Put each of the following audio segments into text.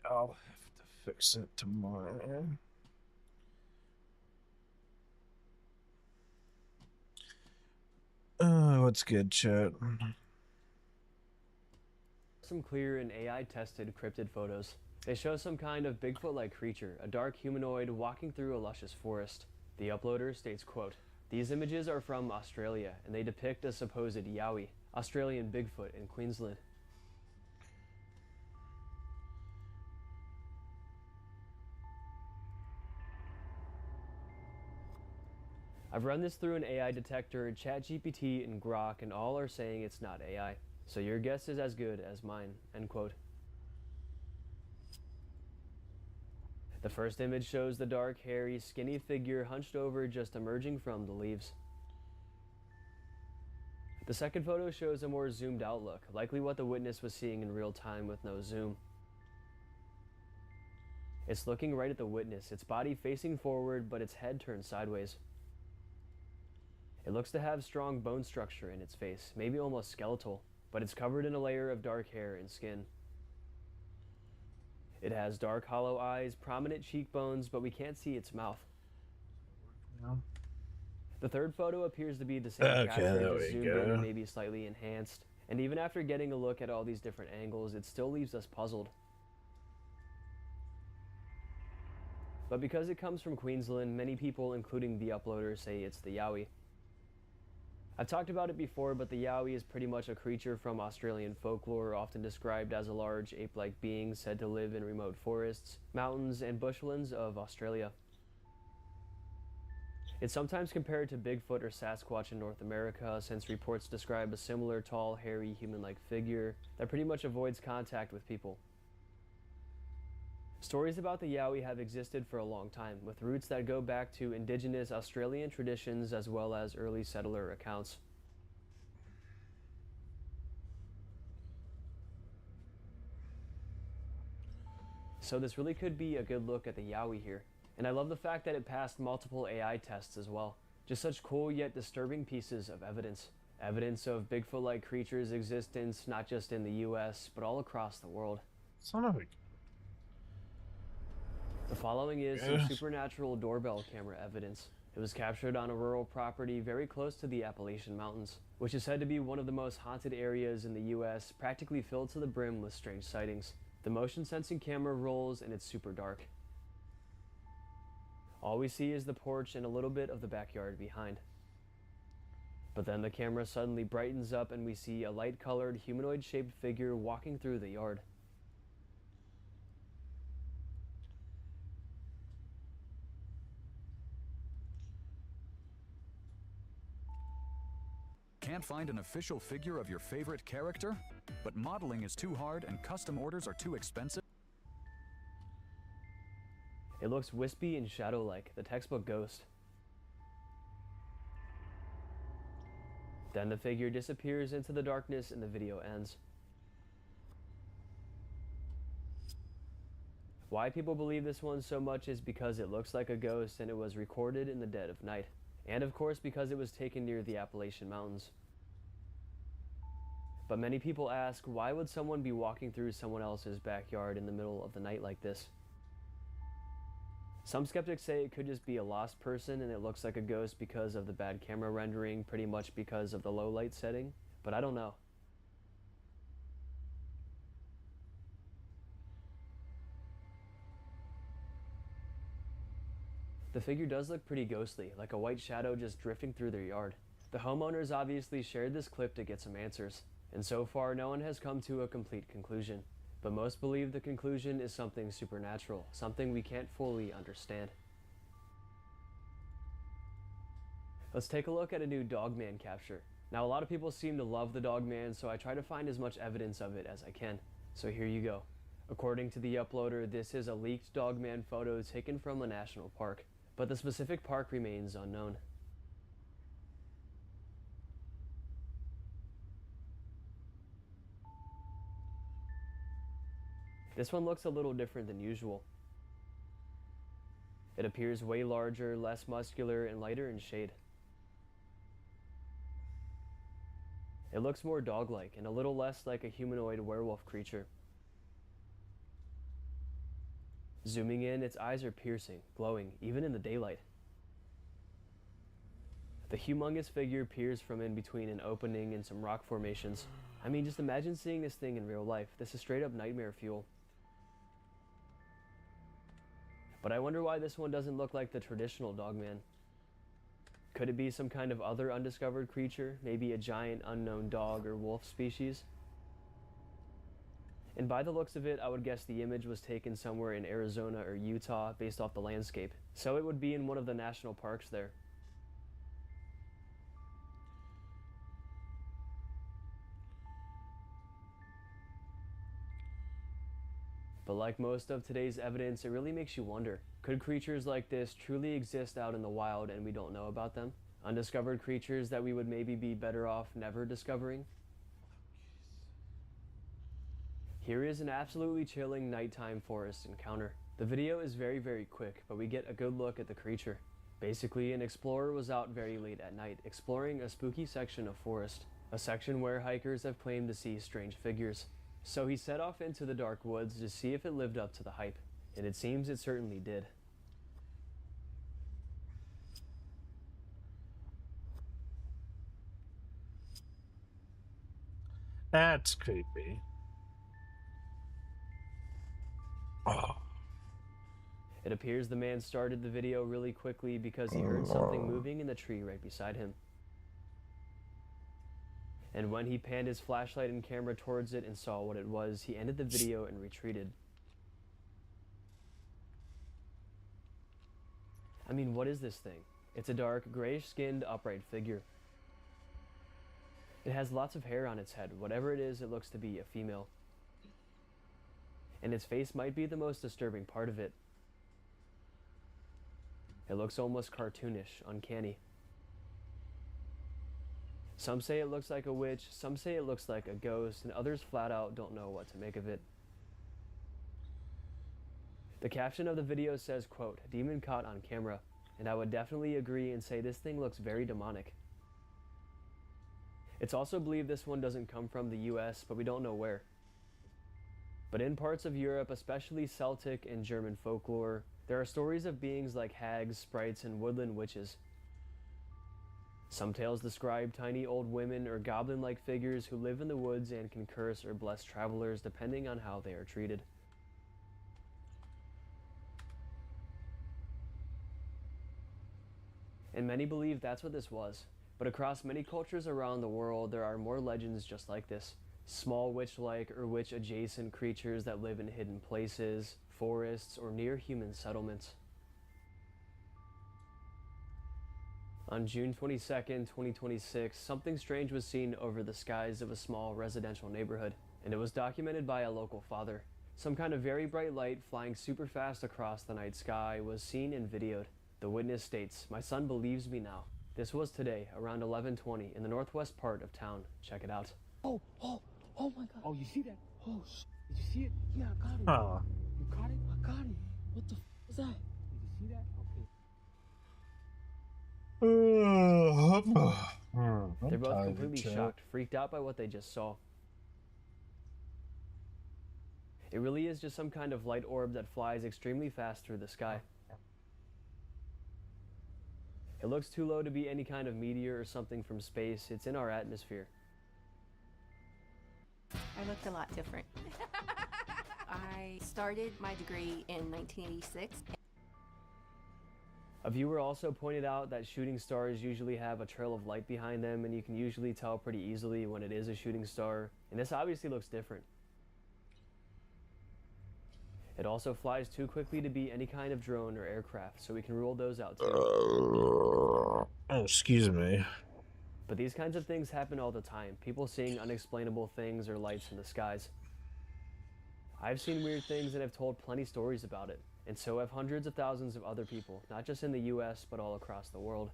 I'll have to fix it tomorrow. What's good, chat? Some clear and AI tested cryptid photos. They show some kind of Bigfoot like creature, a dark humanoid walking through a luscious forest. The uploader states, quote, "These images are from Australia and they depict a supposed Yowie, Australian Bigfoot in Queensland." I've run this through an AI detector, ChatGPT, and Grok, and all are saying it's not AI. So your guess is as good as mine, end quote. The first image shows the dark, hairy, skinny figure hunched over just emerging from the leaves. The second photo shows a more zoomed out look, likely what the witness was seeing in real time with no zoom. It's looking right at the witness, its body facing forward, but its head turned sideways. It looks to have strong bone structure in its face, maybe almost skeletal, but it's covered in a layer of dark hair and skin. It has dark, hollow eyes, prominent cheekbones, but we can't see its mouth. No. The third photo appears to be the same Okay, capture, there just we zoomed in and go. maybe slightly enhanced. And even after getting a look at all these different angles, it still leaves us puzzled. But because it comes from Queensland, many people, including the uploader, say it's the Yowie. I've talked about it before, but the Yowie is pretty much a creature from Australian folklore, often described as a large ape-like being said to live in remote forests, mountains, and bushlands of Australia. It's sometimes compared to Bigfoot or Sasquatch in North America, since reports describe a similar tall, hairy, human-like figure that pretty much avoids contact with people. Stories about the Yowie have existed for a long time, with roots that go back to indigenous Australian traditions as well as early settler accounts. So this really could be a good look at the Yowie here. And I love the fact that it passed multiple AI tests as well. Just such cool yet disturbing pieces of evidence. Evidence of Bigfoot-like creatures' existence not just in the US, but all across the world. Son of a The following is some goose. supernatural doorbell camera evidence. It was captured on a rural property very close to the Appalachian Mountains, which is said to be one of the most haunted areas in the US, practically filled to the brim with strange sightings. The motion sensing camera rolls and it's super dark. All we see is the porch and a little bit of the backyard behind. But then the camera suddenly brightens up and we see a light-colored, humanoid-shaped figure walking through the yard. Can't find an official figure of your favorite character? But modeling is too hard and custom orders are too expensive? It looks wispy and shadow-like, the textbook ghost. Then the figure disappears into the darkness and the video ends. Why people believe this one so much is because it looks like a ghost and it was recorded in the dead of night. And of course because it was taken near the Appalachian Mountains. But many people ask, why would someone be walking through someone else's backyard in the middle of the night like this? Some skeptics say it could just be a lost person and it looks like a ghost because of the bad camera rendering, pretty much because of the low light setting, but I don't know. The figure does look pretty ghostly, like a white shadow just drifting through their yard. The homeowners obviously shared this clip to get some answers, and so far no one has come to a complete conclusion. But most believe the conclusion is something supernatural, something we can't fully understand. Let's take a look at a new Dogman capture. Now a lot of people seem to love the Dogman, so I try to find as much evidence of it as I can. So here you go. According to the uploader, this is a leaked Dogman photo taken from a national park, but the specific park remains unknown. This one looks a little different than usual. It appears way larger, less muscular, and lighter in shade. It looks more dog-like and a little less like a humanoid werewolf creature. Zooming in, its eyes are piercing, glowing, even in the daylight. The humongous figure peers from in between an opening and some rock formations. I mean, just imagine seeing this thing in real life. This is straight up nightmare fuel. But I wonder why this one doesn't look like the traditional dogman. Could it be some kind of other undiscovered creature? Maybe a giant unknown dog or wolf species? And by the looks of it, I would guess the image was taken somewhere in Arizona or Utah based off the landscape. So it would be in one of the national parks there. But like most of today's evidence, it really makes you wonder, could creatures like this truly exist out in the wild and we don't know about them? Undiscovered creatures that we would maybe be better off never discovering? Here is an absolutely chilling nighttime forest encounter. The video is very, very quick, but we get a good look at the creature. Basically, an explorer was out very late at night, exploring a spooky section of forest, a section where hikers have claimed to see strange figures. So he set off into the dark woods to see if it lived up to the hype, and it seems it certainly did. That's creepy. Oh. It appears the man started the video really quickly because he heard something moving in the tree right beside him. And when he panned his flashlight and camera towards it and saw what it was, he ended the video and retreated. I mean, what is this thing? It's a dark, grayish-skinned, upright figure. It has lots of hair on its head. Whatever it is, it looks to be a female. And its face might be the most disturbing part of it. It looks almost cartoonish, uncanny. Some say it looks like a witch, some say it looks like a ghost, and others flat out don't know what to make of it. The caption of the video says, quote, "Demon caught on camera," and I would definitely agree and say this thing looks very demonic. It's also believed this one doesn't come from the US, but we don't know where. But in parts of Europe, especially Celtic and German folklore, there are stories of beings like hags, sprites, and woodland witches. Some tales describe tiny old women or goblin-like figures who live in the woods and can curse or bless travelers depending on how they are treated. And many believe that's what this was. But across many cultures around the world, there are more legends just like this. Small witch-like or witch-adjacent creatures that live in hidden places, forests, or near human settlements. On June 22nd, 2026, something strange was seen over the skies of a small residential neighborhood, and it was documented by a local father. Some kind of very bright light flying super fast across the night sky was seen and videoed. The witness states, "My son believes me now." This was today, around 11:20, in the northwest part of town. Check it out. Oh my god. Oh, you see that? Oh, did you see it? Yeah, I got it. You caught it? I got it. What the is that? Did you see that? Okay. They're both completely shocked, freaked out by what they just saw. It really is just some kind of light orb that flies extremely fast through the sky. It looks too low to be any kind of meteor or something from space. It's in our atmosphere. I looked a lot different. I started my degree in 1986. A viewer also pointed out that shooting stars usually have a trail of light behind them, and you can usually tell pretty easily when it is a shooting star, and this obviously looks different. It also flies too quickly to be any kind of drone or aircraft, so we can rule those out too. Oh, excuse me. But these kinds of things happen all the time, people seeing unexplainable things or lights in the skies. I've seen weird things and have told plenty stories about it, and so have hundreds of thousands of other people, not just in the US, but all across the world.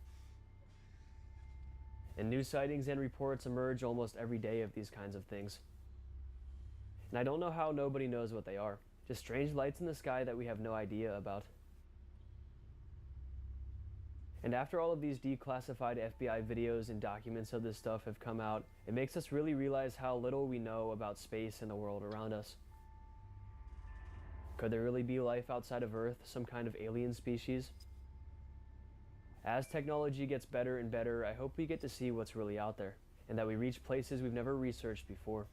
And new sightings and reports emerge almost every day of these kinds of things. And I don't know how nobody knows what they are. Just strange lights in the sky that we have no idea about. And after all of these declassified FBI videos and documents of this stuff have come out, it makes us really realize how little we know about space and the world around us. Could there really be life outside of Earth, some kind of alien species? As technology gets better and better, I hope we get to see what's really out there, and that we reach places we've never researched before.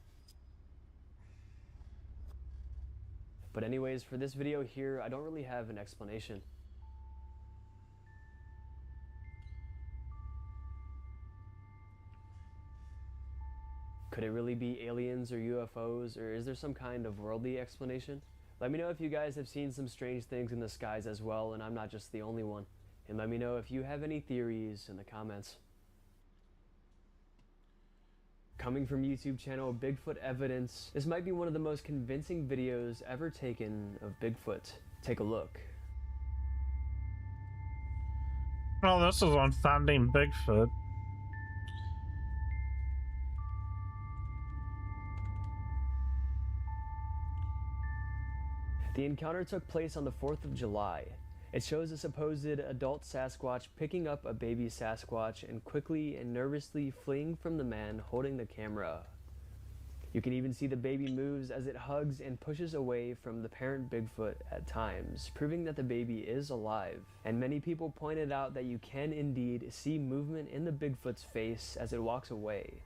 But anyways, for this video here, I don't really have an explanation. Could it really be aliens or UFOs, or is there some kind of worldly explanation? Let me know if you guys have seen some strange things in the skies as well, and I'm not just the only one. And let me know if you have any theories in the comments. Coming from YouTube channel Bigfoot Evidence, this might be one of the most convincing videos ever taken of Bigfoot. Take a look. Oh, this is on Finding Bigfoot. The encounter took place on the 4th of July. It shows a supposed adult Sasquatch picking up a baby Sasquatch and quickly and nervously fleeing from the man holding the camera. You can even see the baby moves as it hugs and pushes away from the parent Bigfoot at times, proving that the baby is alive. And many people pointed out that you can indeed see movement in the Bigfoot's face as it walks away.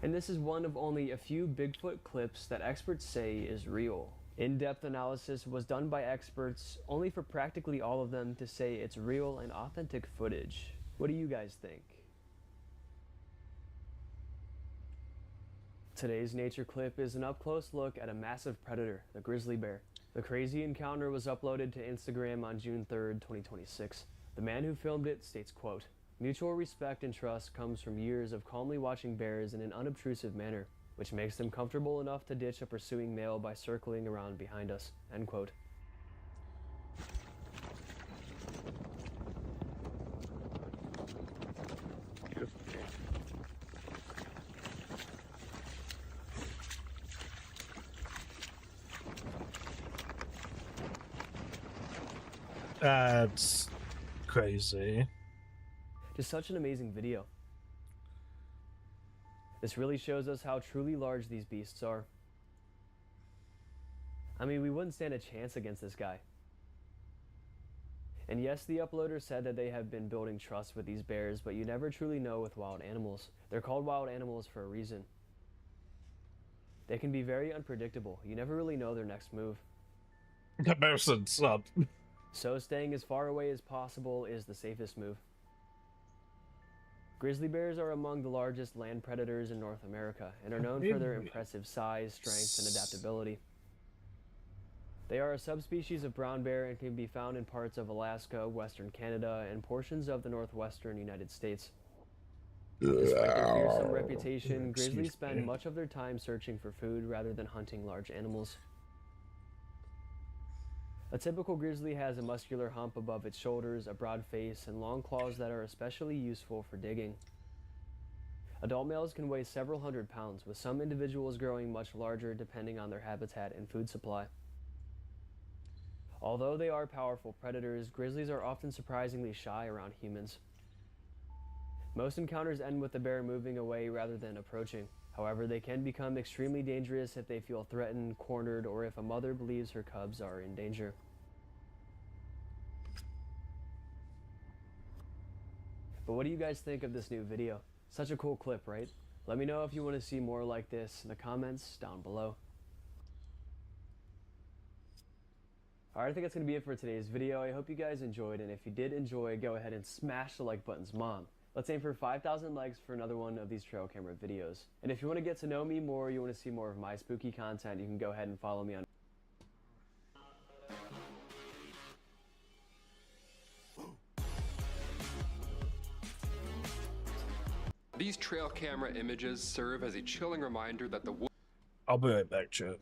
And this is one of only a few Bigfoot clips that experts say is real. In-depth analysis was done by experts, only for practically all of them to say it's real and authentic footage. What do you guys think? Today's nature clip is an up-close look at a massive predator, the grizzly bear. The crazy encounter was uploaded to Instagram on June 3rd, 2026. The man who filmed it states, quote, "Mutual respect and trust comes from years of calmly watching bears in an unobtrusive manner, which makes them comfortable enough to ditch a pursuing male by circling around behind us," end quote. That's crazy. Just such an amazing video. This really shows us how truly large these beasts are. I mean, we wouldn't stand a chance against this guy. And yes, the uploader said that they have been building trust with these bears, but you never truly know with wild animals. They're called wild animals for a reason. They can be very unpredictable. You never really know their next move. That bear said sup. So staying as far away as possible is the safest move. Grizzly bears are among the largest land predators in North America and are known for their impressive size, strength, and adaptability. They are a subspecies of brown bear and can be found in parts of Alaska, western Canada, and portions of the northwestern United States. Despite their fearsome reputation, grizzlies spend much of their time searching for food rather than hunting large animals. A typical grizzly has a muscular hump above its shoulders, a broad face, and long claws that are especially useful for digging. Adult males can weigh several hundred pounds, with some individuals growing much larger depending on their habitat and food supply. Although they are powerful predators, grizzlies are often surprisingly shy around humans. Most encounters end with the bear moving away rather than approaching. However, they can become extremely dangerous if they feel threatened, cornered, or if a mother believes her cubs are in danger. But what do you guys think of this new video? Such a cool clip, right? Let me know if you want to see more like this in the comments down below. Alright, I think that's going to be it for today's video. I hope you guys enjoyed, and if you did enjoy, go ahead and smash the like buttons, Mom. Let's aim for 5,000 likes for another one of these trail camera videos. And if you want to get to know me more, you want to see more of my spooky content, you can go ahead and follow me on These trail camera images serve as a chilling reminder that the I'll be right back, chat.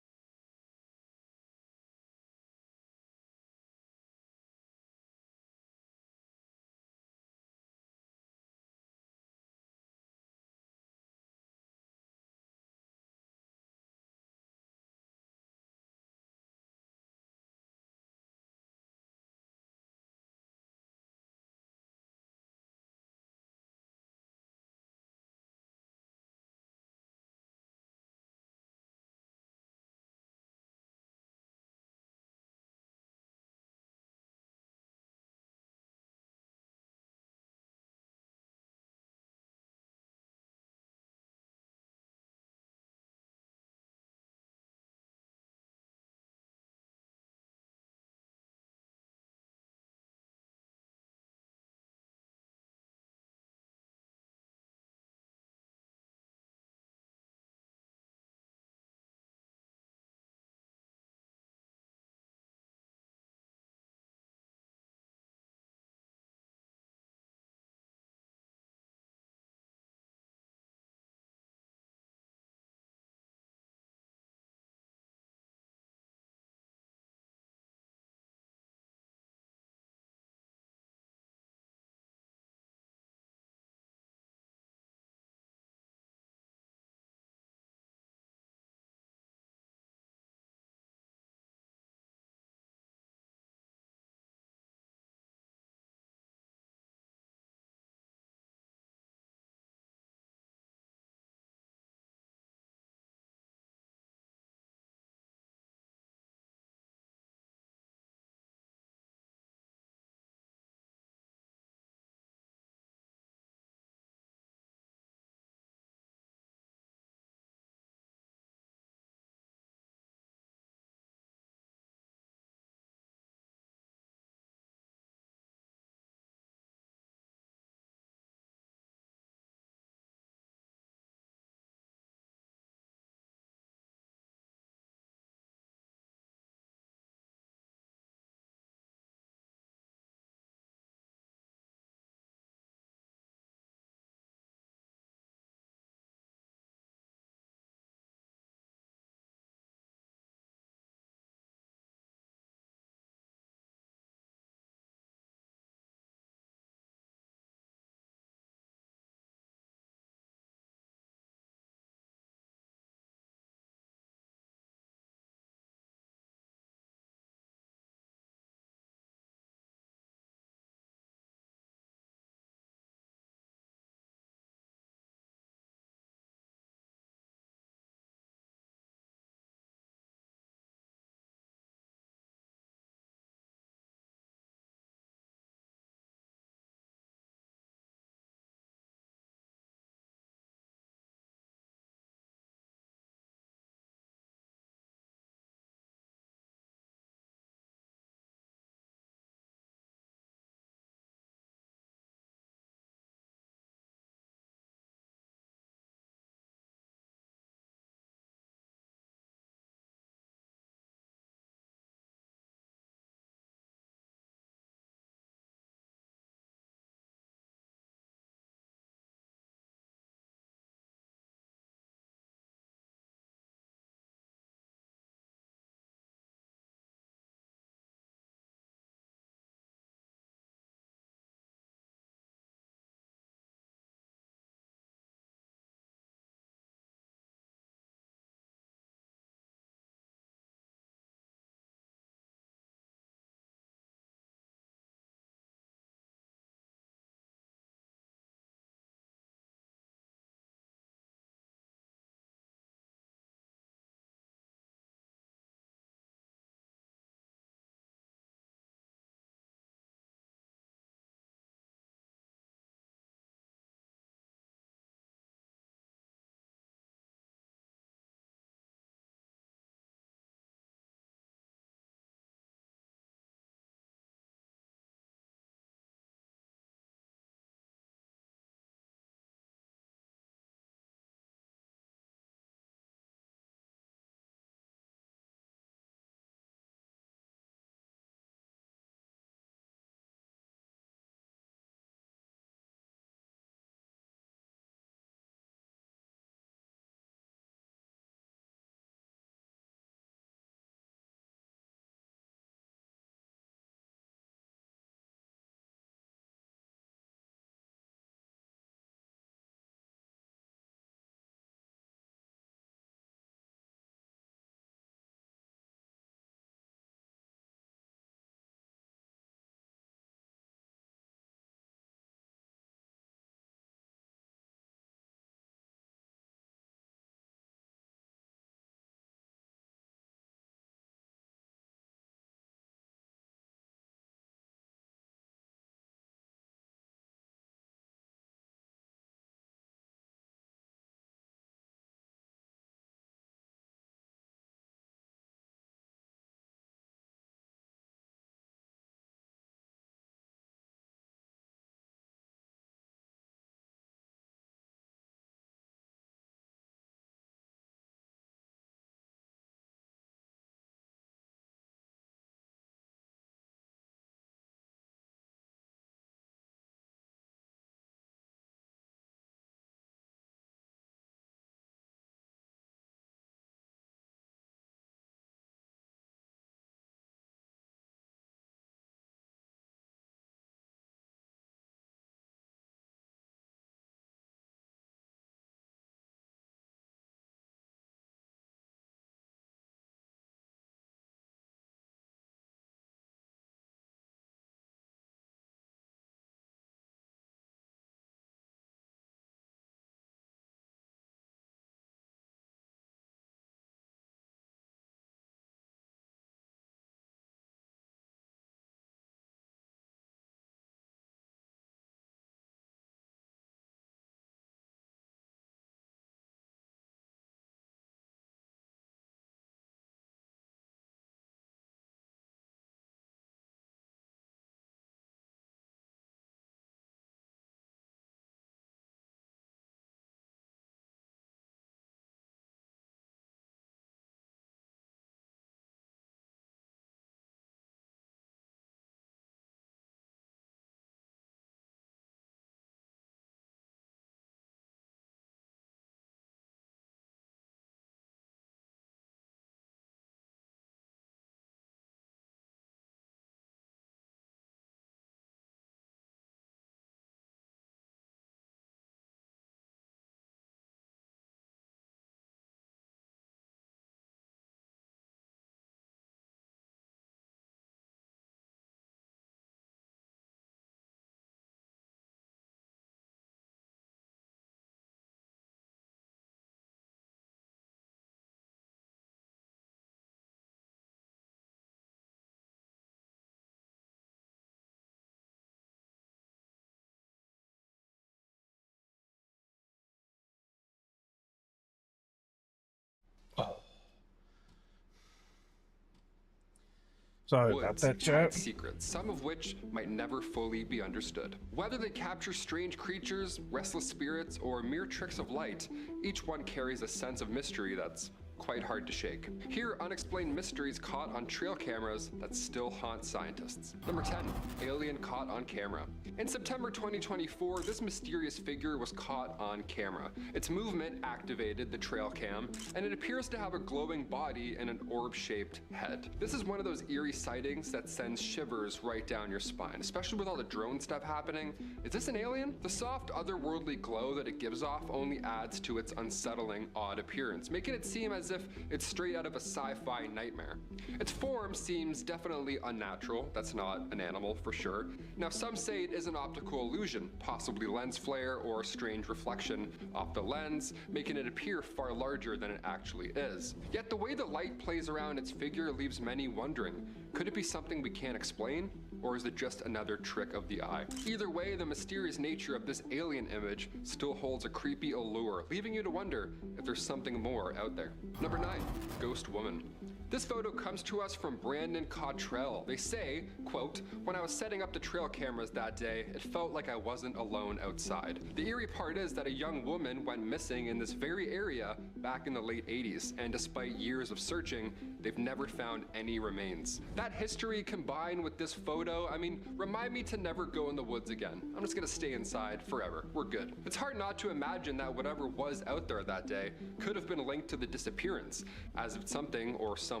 Sorry about woods, that, hide chat. secrets, some of which might never fully be understood. Whether they capture strange creatures, restless spirits, or mere tricks of light, each one carries a sense of mystery that's quite hard to shake. Here, unexplained mysteries caught on trail cameras that still haunt scientists. Number 10, alien caught on camera. In September 2024, this mysterious figure was caught on camera. Its movement activated the trail cam, and it appears to have a glowing body and an orb-shaped head. This is one of those eerie sightings that sends shivers right down your spine, especially with all the drone stuff happening. Is this an alien? The soft, otherworldly glow that it gives off only adds to its unsettling, odd appearance, making it seem as if it's straight out of a sci-fi nightmare. Its form seems definitely unnatural. That's not an animal for sure. Now, some say it is an optical illusion, possibly lens flare or strange reflection off the lens, making it appear far larger than it actually is. Yet the way the light plays around its figure leaves many wondering, could it be something we can't explain? Or is it just another trick of the eye? Either way, the mysterious nature of this alien image still holds a creepy allure, leaving you to wonder if there's something more out there. Number 9, Ghost Woman. This photo comes to us from Brandon Cottrell. They say, quote, "When I was setting up the trail cameras that day, it felt like I wasn't alone outside." The eerie part is that a young woman went missing in this very area back in the late 80s, and despite years of searching, they've never found any remains. That history combined with this photo, I mean, remind me to never go in the woods again. I'm just gonna stay inside forever. We're good. It's hard not to imagine that whatever was out there that day could have been linked to the disappearance, as if something or someone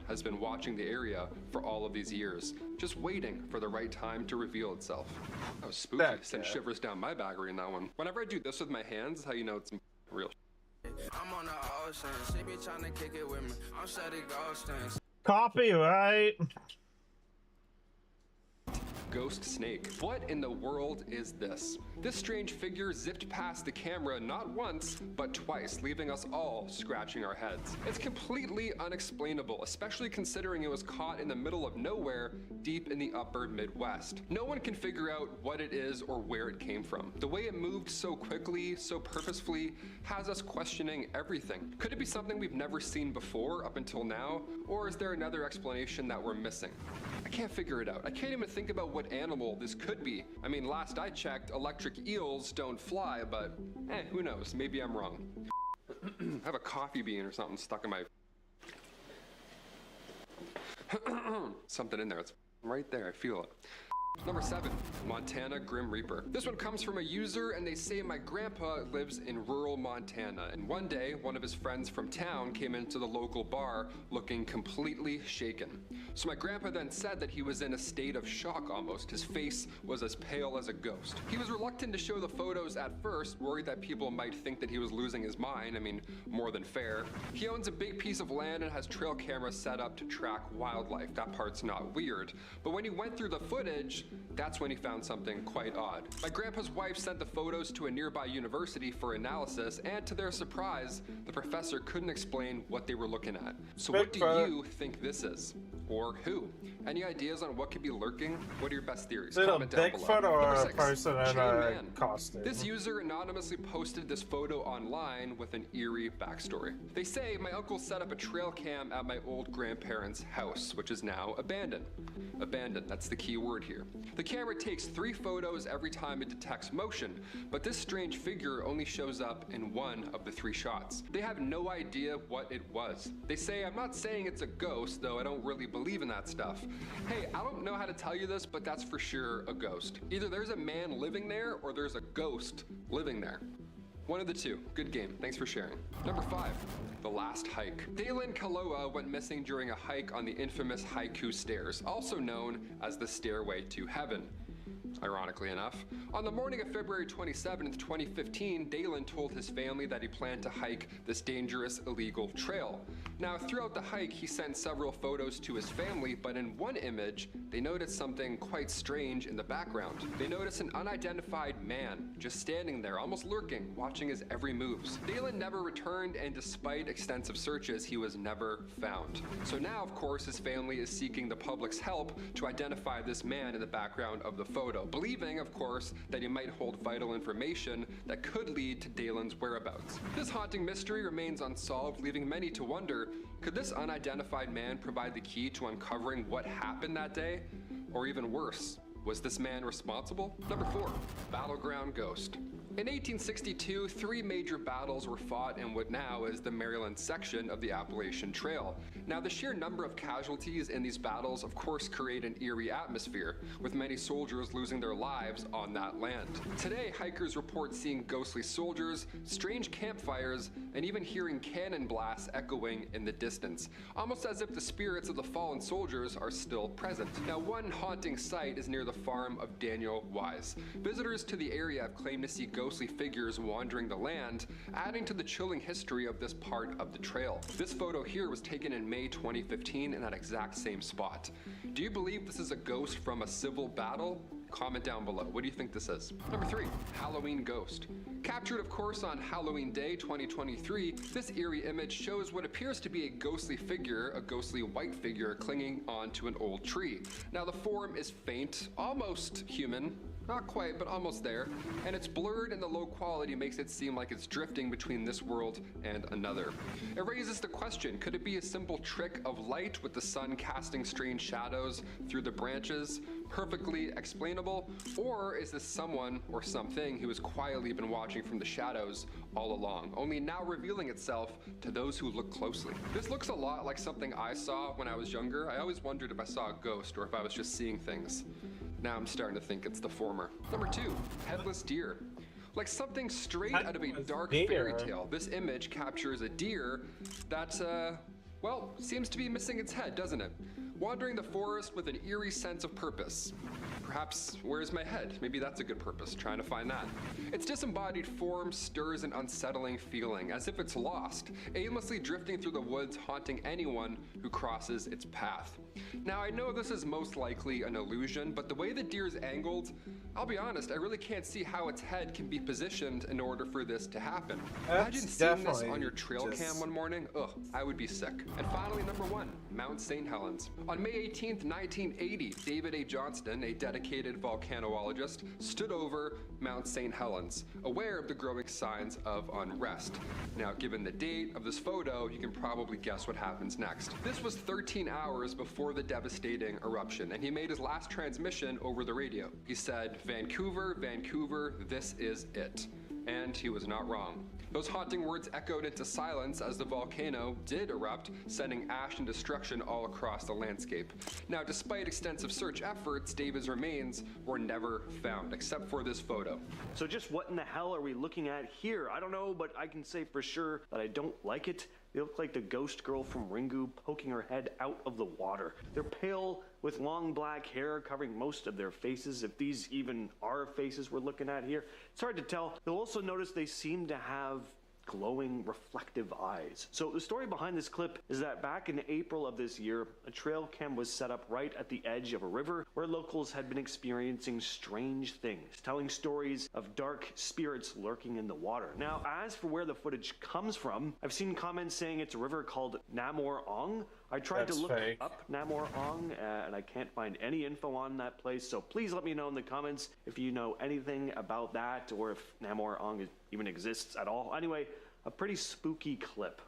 has been watching the area for all of these years, just waiting for the right time to reveal itself. That was spooky. Sent shivers down my back reading that one. Whenever I do this with my hands, how you know it's real. I'm on the ocean, she be trying to kick it with me. I'm steady ghosting. Copyright. Ghost snake. What in the world is this? This strange figure zipped past the camera not once, but twice, leaving us all scratching our heads. It's completely unexplainable, especially considering it was caught in the middle of nowhere, deep in the upper Midwest. No one can figure out what it is or where it came from. The way it moved so quickly, so purposefully, has us questioning everything. Could it be something we've never seen before up until now? Or is there another explanation that we're missing? I can't figure it out. I can't even think about what animal this could be. I mean, last I checked, electric eels don't fly, but who knows? Maybe I'm wrong. I have a coffee bean or something stuck in my... something in there. It's right there. I feel it. Number 7, Montana Grim Reaper. This one comes from a user, and they say, "My grandpa lives in rural Montana, and one day one of his friends from town came into the local bar looking completely shaken. So my grandpa then said that he was in a state of shock almost. His face was as pale as a ghost. He was reluctant to show the photos at first, worried that people might think that he was losing his mind. I mean, more than fair. He owns a big piece of land and has trail cameras set up to track wildlife. That part's not weird. But when he went through the footage, that's when he found something quite odd. My grandpa's wife sent the photos to a nearby university for analysis, and to their surprise, the professor couldn't explain what they were looking at. So what do you think this is? Or who? Any ideas on what could be lurking? What are your best theories? Is it a Comment down below. Bigfoot or Number a 6, person in Chain a Man. costume? This user anonymously posted this photo online with an eerie backstory. They say, "My uncle set up a trail cam at my old grandparents' house, which is now abandoned." Abandoned, that's the key word here. The camera takes 3 photos every time it detects motion, but this strange figure only shows up in 1 of the 3 shots. They have no idea what it was. They say, "I'm not saying it's a ghost, though I don't really believe in that stuff. Hey, I don't know how to tell you this, but that's for sure a ghost. Either there's a man living there or there's a ghost living there. One of the two. Good game. Thanks for sharing." Number 5, the last hike. Dalen Kaloa went missing during a hike on the infamous Haiku Stairs, also known as the Stairway to Heaven. Ironically enough, on the morning of February 27th, 2015, Dalen told his family that he planned to hike this dangerous, illegal trail. Now, throughout the hike, he sent several photos to his family, but in one image, they noticed something quite strange in the background. They noticed an unidentified man just standing there, almost lurking, watching his every moves. Dalen never returned, and despite extensive searches, he was never found. So now, of course, his family is seeking the public's help to identify this man in the background of the photo. believing, of course, that he might hold vital information that could lead to Dalen's whereabouts. This haunting mystery remains unsolved, leaving many to wonder, could this unidentified man provide the key to uncovering what happened that day? Or even worse, was this man responsible? Number 4, Battleground Ghost. In 1862, 3 major battles were fought in what now is the Maryland section of the Appalachian Trail. Now, the sheer number of casualties in these battles, of course, create an eerie atmosphere, with many soldiers losing their lives on that land. Today, hikers report seeing ghostly soldiers, strange campfires, and even hearing cannon blasts echoing in the distance, almost as if the spirits of the fallen soldiers are still present. Now, one haunting site is near the farm of Daniel Wise. Visitors to the area have claimed to see ghostly figures wandering the land, adding to the chilling history of this part of the trail. This photo here was taken in May 2015 in that exact same spot. Do you believe this is a ghost from a civil battle? Comment down below. What do you think this is? Number 3, Halloween Ghost. Captured, of course, on Halloween Day 2023, this eerie image shows what appears to be a ghostly figure, a ghostly white figure clinging onto an old tree. Now, the form is faint, almost human. Not quite, but almost there, and it's blurred and the low quality makes it seem like it's drifting between this world and another. It raises the question, could it be a simple trick of light with the sun casting strange shadows through the branches? Perfectly explainable? Or is this someone or something who has quietly been watching from the shadows all along, only now revealing itself to those who look closely? This looks a lot like something I saw when I was younger. I always wondered if I saw a ghost or if I was just seeing things. Now I'm starting to think it's the former. Number 2, Headless Deer. Like something straight out of a dark fairy tale, this image captures a deer that, well, seems to be missing its head, doesn't it? Wandering the forest with an eerie sense of purpose. Perhaps, where's my head? Maybe that's a good purpose, trying to find that. Its disembodied form stirs an unsettling feeling, as if it's lost, aimlessly drifting through the woods, haunting anyone who crosses its path. Now, I know this is most likely an illusion, but the way the deer is angled, I'll be honest, I really can't see how its head can be positioned in order for this to happen. Imagine seeing this on your trail cam one morning. Ugh, I would be sick. And finally, number 1, Mount St. Helens. On May 18th, 1980, David A. Johnston, a dedicated volcanologist, stood over Mount St. Helens, aware of the growing signs of unrest. Now, given the date of this photo, you can probably guess what happens next. This was 13 hours before the devastating eruption, and he made his last transmission over the radio. He said, "Vancouver, Vancouver, this is it." And he was not wrong. Those haunting words echoed into silence as the volcano did erupt, sending ash and destruction all across the landscape. Now, despite extensive search efforts, David's remains were never found, except for this photo. So just what in the hell are we looking at here? I don't know, but I can say for sure that I don't like it. They look like the ghost girl from Ringu poking her head out of the water. They're pale with long black hair covering most of their faces, if these even are faces we're looking at here. It's hard to tell. You'll also notice they seem to have glowing, reflective eyes. So the story behind this clip is that back in April of this year, a trail cam was set up right at the edge of a river where locals had been experiencing strange things, telling stories of dark spirits lurking in the water. Now, as for where the footage comes from, I've seen comments saying it's a river called Namor Ong. I tried to look up Namor Ong, and I can't find any info on that place, so please let me know in the comments if you know anything about that, or if Namor Ong even exists at all. Anyway, a pretty spooky clip.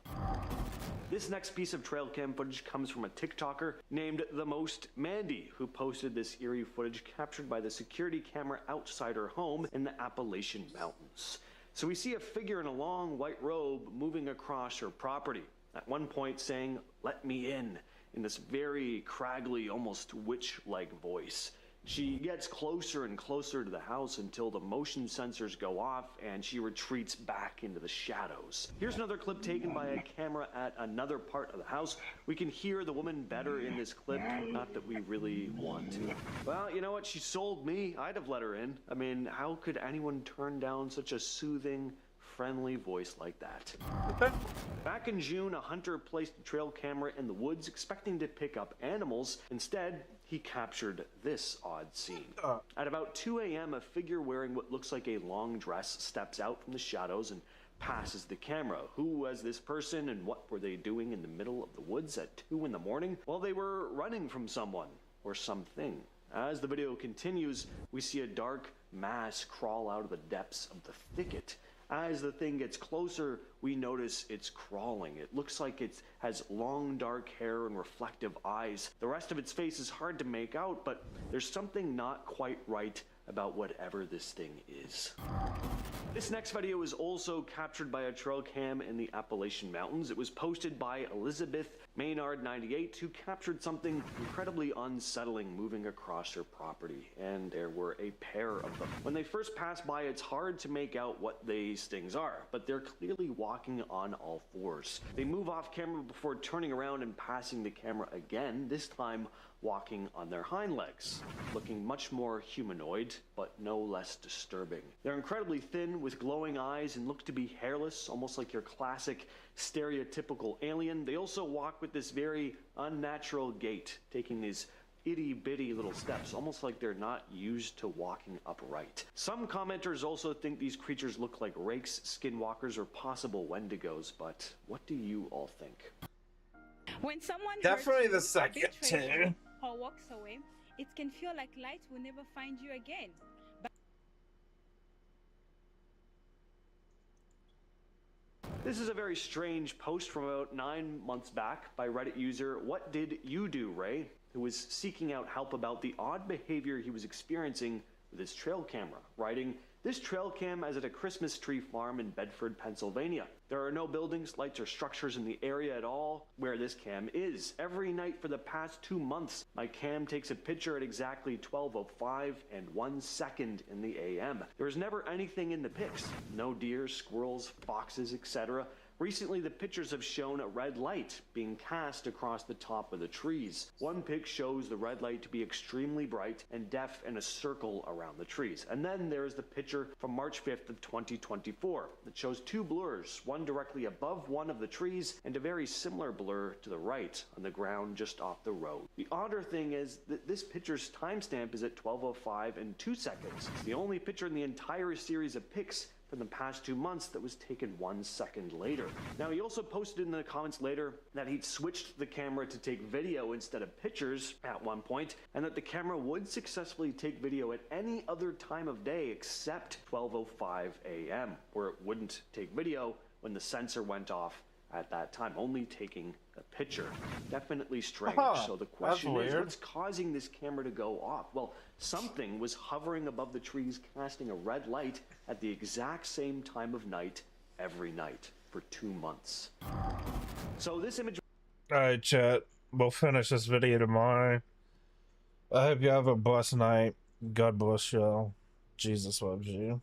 This next piece of trail cam footage comes from a TikToker named The Most Mandy, who posted this eerie footage captured by the security camera outside her home in the Appalachian Mountains. So we see a figure in a long white robe moving across her property, at one point saying, "Let me in this very craggly, almost witch-like voice. She gets closer and closer to the house until the motion sensors go off and she retreats back into the shadows. Here's another clip taken by a camera at another part of the house. We can hear the woman better in this clip, not that we really want to. Well, you know what? She sold me. I'd have let her in. I mean, how could anyone turn down such a soothing, friendly voice like that? Back in June, a hunter placed a trail camera in the woods expecting to pick up animals. Instead, he captured this odd scene. At about 2 a.m., a figure wearing what looks like a long dress steps out from the shadows and passes the camera. Who was this person and what were they doing in the middle of the woods at 2 in the morning? Well, they were running from someone or something. As the video continues, we see a dark mass crawl out of the depths of the thicket. As the thing gets closer, we notice it's crawling. It looks like it has long dark hair and reflective eyes. The rest of its face is hard to make out, but there's something not quite right about whatever this thing is. This next video is also captured by a trail cam in the Appalachian Mountains. It was posted by Elizabeth Maynard 98, who captured something incredibly unsettling moving across her property, and there were a pair of them. When they first pass by, it's hard to make out what these things are, but they're clearly walking on all fours. They move off camera before turning around and passing the camera again, this time walking on their hind legs, looking much more humanoid, but no less disturbing. They're incredibly thin with glowing eyes and look to be hairless, almost like your classic stereotypical alien. They also walk with this very unnatural gait, taking these itty-bitty little steps, almost like they're not used to walking upright. Some commenters also think these creatures look like rakes, skinwalkers, or possible wendigos, but what do you all think? When someone Definitely hurts the you, second betrays you, two. or walks away, it can feel like light will never find you again. This is a very strange post from about 9 months back by Reddit user What Did You Do, Ray?, who was seeking out help about the odd behavior he was experiencing with his trail camera, writing, "This trail cam is at a Christmas tree farm in Bedford, Pennsylvania. There are no buildings, lights, or structures in the area at all where this cam is. Every night for the past 2 months, my cam takes a picture at exactly 12:05 and 1 second in the AM. There is never anything in the pics. No deer, squirrels, foxes, etc. Recently, the pictures have shown a red light being cast across the top of the trees. One pic shows the red light to be extremely bright and def in a circle around the trees. And then there is the picture from March 5th of 2024 that shows two blurs, one directly above one of the trees and a very similar blur to the right on the ground just off the road. The odder thing is that this picture's timestamp is at 12:05 and 2 seconds. It's the only picture in the entire series of pics from the past 2 months that was taken 1 second later. Now, he also posted in the comments later that he'd switched the camera to take video instead of pictures at one point, and that the camera would successfully take video at any other time of day except 12:05 AM, where it wouldn't take video when the sensor went off at that time, only taking a picture. Definitely strange. So the question is, what's causing this camera to go off? Well, something was hovering above the trees, casting a red light at the exact same time of night every night for 2 months. So this image... Alright, chat. We'll finish this video tomorrow. I hope you have a blessed night. God bless y'all. Jesus loves you.